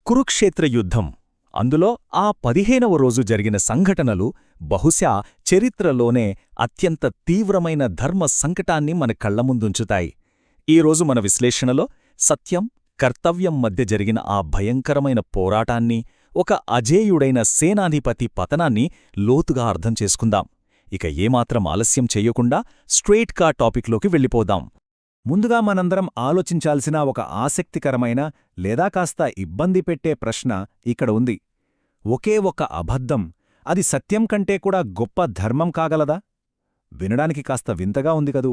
కురుక్షేత్ర యుద్ధం. అందులో ఆ 15వ రోజు జరిగిన సంఘటనలు బహుశా చరిత్రలోనే అత్యంత తీవ్రమైన ధర్మ సంకటాన్ని మన కళ్లముందుంచుతాయి. ఈరోజు మన విశ్లేషణలో సత్యం, కర్తవ్యం మధ్య జరిగిన ఆ భయంకరమైన పోరాటాన్ని, ఒక అజేయుడైన సేనాధిపతి పతనాన్ని లోతుగా అర్థం చేసుకుందాం. ఇక ఏమాత్రం ఆలస్యం చెయ్యకుండా స్ట్రెయిట్గా టాపిక్లోకి వెళ్ళిపోదాం. ముందుగా మనందరం ఆలోచించాల్సిన ఒక ఆసక్తికరమైన లేదా కాస్త ఇబ్బంది పెట్టే ప్రశ్న ఇక్కడ ఉంది. ఒకే ఒక అబద్ధం అది సత్యం కంటే కూడా గొప్ప ధర్మం కాగలదా? వినడానికి కాస్త వింతగా ఉంది కదూ.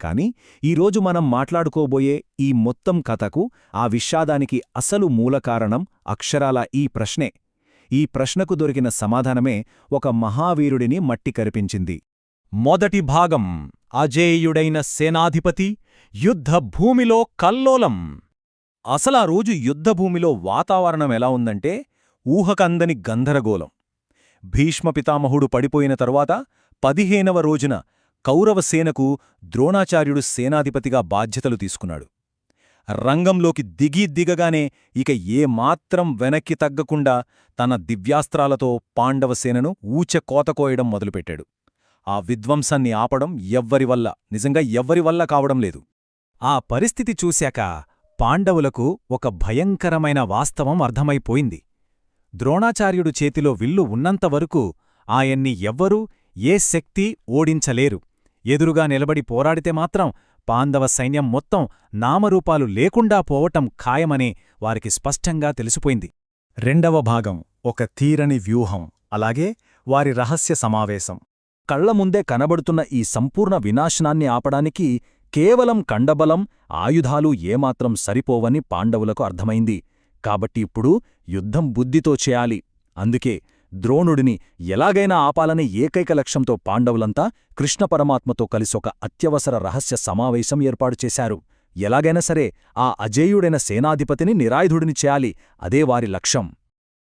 కాని ఈరోజు మనం మాట్లాడుకోబోయే ఈ మొత్తం కథకు, ఆ విషాదానికి అసలు మూలకారణం అక్షరాల ఈ ప్రశ్నే. ఈ ప్రశ్నకు దొరికిన సమాధానమే ఒక మహావీరుడిని మట్టి కరిపించింది. మొదటి భాగం: అజేయుడైన సేనాధిపతి యుద్ధభూమిలో కల్లోలం. అసలా రోజు యుద్ధభూమిలో వాతావరణం ఎలా ఉందంటే ఊహకందని గందరగోళం. భీష్మపితామహుడు పడిపోయిన తరువాత 15వ రోజున కౌరవసేనకు ద్రోణాచార్యుడు సేనాధిపతిగా బాధ్యతలు తీసుకున్నాడు. రంగంలోకి దిగగానే ఇక ఏమాత్రం వెనక్కి తగ్గకుండా తన దివ్యాస్త్రాలతో పాండవసేనను ఊచెకోతకోయడం మొదలుపెట్టాడు. ఆ విధ్వంసాన్ని ఆపడం నిజంగా ఎవ్వరి వల్ల కావడం లేదు. ఆ పరిస్థితి చూశాక పాండవులకు ఒక భయంకరమైన వాస్తవం అర్థమైపోయింది. ద్రోణాచార్యుడు చేతిలో విల్లు ఉన్నంతవరకు ఆయన్ని ఎవ్వరూ ఏ శక్తి ఓడించలేరు. ఎదురుగా నిలబడి పోరాడితే మాత్రం పాండవ సైన్యం మొత్తం నామరూపాలు లేకుండా పోవటం ఖాయమని వారికి స్పష్టంగా తెలిసిపోయింది. రెండవ భాగం: ఒక తీరని వ్యూహం, అలాగే వారి రహస్య సమావేశం. కళ్లముందే కనబడుతున్న ఈ సంపూర్ణ వినాశనాన్ని ఆపడానికి కేవలం కండబలం, ఆయుధాలు ఏమాత్రం సరిపోవని పాండవులకు అర్థమైంది. కాబట్టి ఇప్పుడు యుద్ధం బుద్ధితో చేయాలి. అందుకే ద్రోణుడిని ఎలాగైనా ఆపాలనే ఏకైక లక్ష్యంతో పాండవులంతా కృష్ణపరమాత్మతో కలిసొక అత్యవసర రహస్య సమావేశం ఏర్పాటు చేశారు. ఎలాగైనా సరే ఆ అజేయుడైన సేనాధిపతిని నిరాయుధుడిని చేయాలి. అదే వారి లక్ష్యం.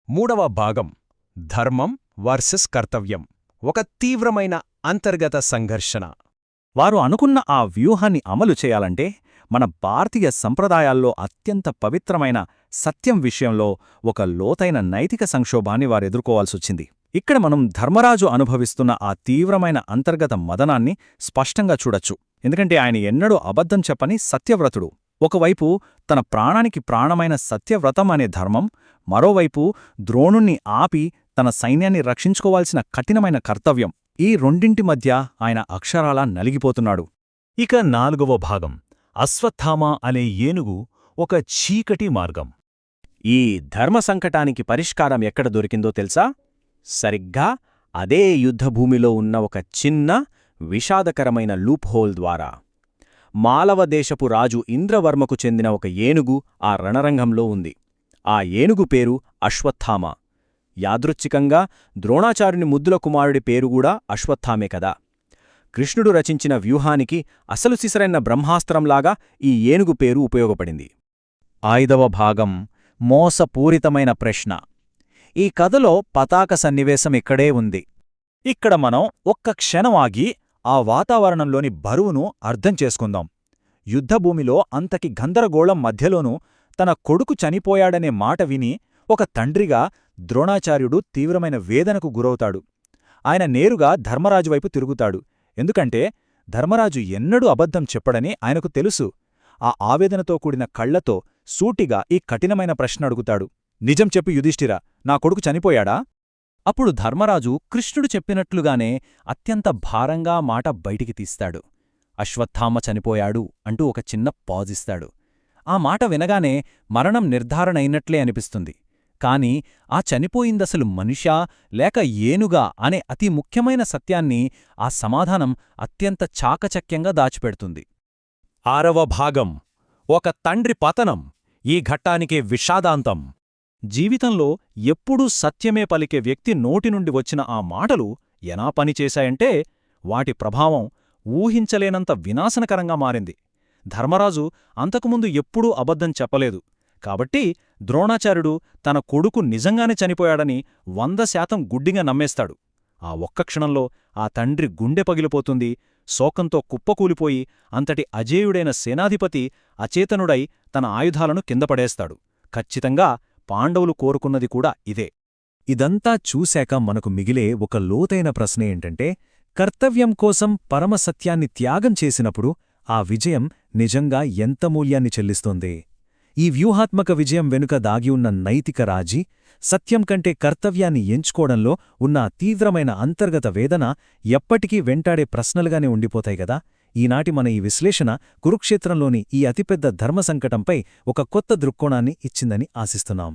మూడవ భాగం: ధర్మం వర్సెస్ కర్తవ్యం. ఒక తీవ్రమైన అంతర్గత సంఘర్షణ. వారు అనుకున్న ఆ వ్యూహాన్ని అమలు చేయాలంటే మన భారతీయ సంప్రదాయాల్లో అత్యంత పవిత్రమైన సత్యం విషయంలో ఒక లోతైన నైతిక సంక్షోభాన్ని వారెదుర్కోవాల్సొచ్చింది. ఇక్కడ మనం ధర్మరాజు అనుభవిస్తున్న ఆ తీవ్రమైన అంతర్గత మదనాన్ని స్పష్టంగా చూడొచ్చు. ఎందుకంటే ఆయన ఎన్నడూ అబద్ధం చెప్పని సత్యవ్రతుడు. ఒకవైపు తన ప్రాణానికి ప్రాణమైన సత్యవ్రతం అనే ధర్మం, మరోవైపు ద్రోణుణ్ణి ఆపి తన సైన్యాన్ని రక్షించుకోవాల్సిన కఠినమైన కర్తవ్యం. ఈ రెండింటి మధ్య ఆయన అక్షరాలా నలిగిపోతున్నాడు. ఇక నాలుగవ భాగం: అశ్వత్థామ అనే ఏనుగు, ఒక చీకటి మార్గం. ఈ ధర్మ సంకటానికి పరిష్కారం ఎక్కడ దొరికిందో తెలుసా? సరిగ్గా అదే యుద్ధభూమిలో ఉన్న ఒక చిన్న, విషాదకరమైన లూప్ హోల్ ద్వారా. మాలవదేశపు రాజు ఇంద్రవర్మకు చెందిన ఒక ఏనుగు ఆ రణరంగంలో ఉంది. ఆ ఏనుగు పేరు అశ్వత్థామ. యాదృచ్ఛికంగా ద్రోణాచార్యుని ముద్దుల కుమారుడి పేరుగూడా అశ్వత్థామే కదా. కృష్ణుడు రచించిన వ్యూహానికి అసలు సిసరైన బ్రహ్మాస్త్రంలాగా ఈ ఏనుగు పేరు ఉపయోగపడింది. 5వ భాగం: మోసపూరితమైన ప్రశ్న. ఈ కథలో పతాక సన్నివేశం ఇక్కడే ఉంది. ఇక్కడ మనం ఒక్క క్షణం ఆగి ఆ వాతావరణంలోని బరువును అర్థం చేసుకుందాం. యుద్ధభూమిలో అంతకి గందరగోళం మధ్యలోనూ తన కొడుకు చనిపోయాడనే మాట విని ఒక తండ్రిగా ద్రోణాచార్యుడు తీవ్రమైన వేదనకు గురవుతాడు. ఆయన నేరుగా ధర్మరాజువైపు తిరుగుతాడు. ఎందుకంటే ధర్మరాజు ఎన్నడూ అబద్ధం చెప్పడని ఆయనకు తెలుసు. ఆ ఆవేదనతో కూడిన కళ్లతో సూటిగా ఈ కఠినమైన ప్రశ్న అడుగుతాడు: నిజం చెప్పు యుధిష్ఠిరా, నా కొడుకు చనిపోయాడా? అప్పుడు ధర్మరాజు కృష్ణుడు చెప్పినట్లుగానే అత్యంత భారంగా మాట బయటికి తీస్తాడు. అశ్వత్థామ చనిపోయాడు అంటూ ఒక చిన్న పాజిస్తాడు. ఆ మాట వినగానే మరణం నిర్ధారణైనట్లే అనిపిస్తుంది. కాని ఆ చనిపోయిందసలు మనిషా లేక ఏనుగా అనే అతి ముఖ్యమైన సత్యాన్ని ఆ సమాధానం అత్యంత చాకచక్యంగా దాచిపెడుతుంది. 6వ భాగం: ఒక తండ్రి పతనం. ఈ ఘట్టానికే విషాదాంతం. జీవితంలో ఎప్పుడూ సత్యమే పలికే వ్యక్తి నోటి నుండి వచ్చిన ఆ మాటలు ఎలా పనిచేశాయంటే వాటి ప్రభావం ఊహించలేనంత వినాశనకరంగా మారింది. ధర్మరాజు అంతకుముందు ఎప్పుడూ అబద్ధం చెప్పలేదు. కాబట్టి ద్రోణాచార్యుడు తన కొడుకు నిజంగానే చనిపోయాడని 100% గుడ్డిగా నమ్మేస్తాడు. ఆ ఒక్క క్షణంలో ఆ తండ్రి గుండె పగిలిపోతుంది. శోకంతో కుప్పకూలిపోయి అంతటి అజేయుడైన సేనాధిపతి అచేతనుడై తన ఆయుధాలను కిందపడేస్తాడు. ఖచ్చితంగా పాండవులు కోరుకున్నది కూడా ఇదే. ఇదంతా చూశాక మనకు మిగిలే ఒక లోతైన ప్రశ్న ఏంటంటే, కర్తవ్యం కోసం పరమసత్యాన్ని త్యాగం చేసినప్పుడు ఆ విజయం నిజంగా ఎంత మూల్యాన్ని చెల్లిస్తోంది? ఈ వ్యూహాత్మక విజయం వెనుక దాగి ఉన్న నైతిక రాజీ, సత్యం కంటే కర్తవ్యాన్ని ఎంచుకోవడంలో ఉన్న తీవ్రమైన అంతర్గత వేదన ఎప్పటికీ వెంటాడే ప్రశ్నలుగానే ఉండిపోతాయి గదా. ఈనాటి మన ఈ విశ్లేషణ కురుక్షేత్రంలోని ఈ అతిపెద్ద ధర్మసంకటంపై ఒక కొత్త దృక్కోణాన్ని ఇచ్చిందని ఆశిస్తున్నాం.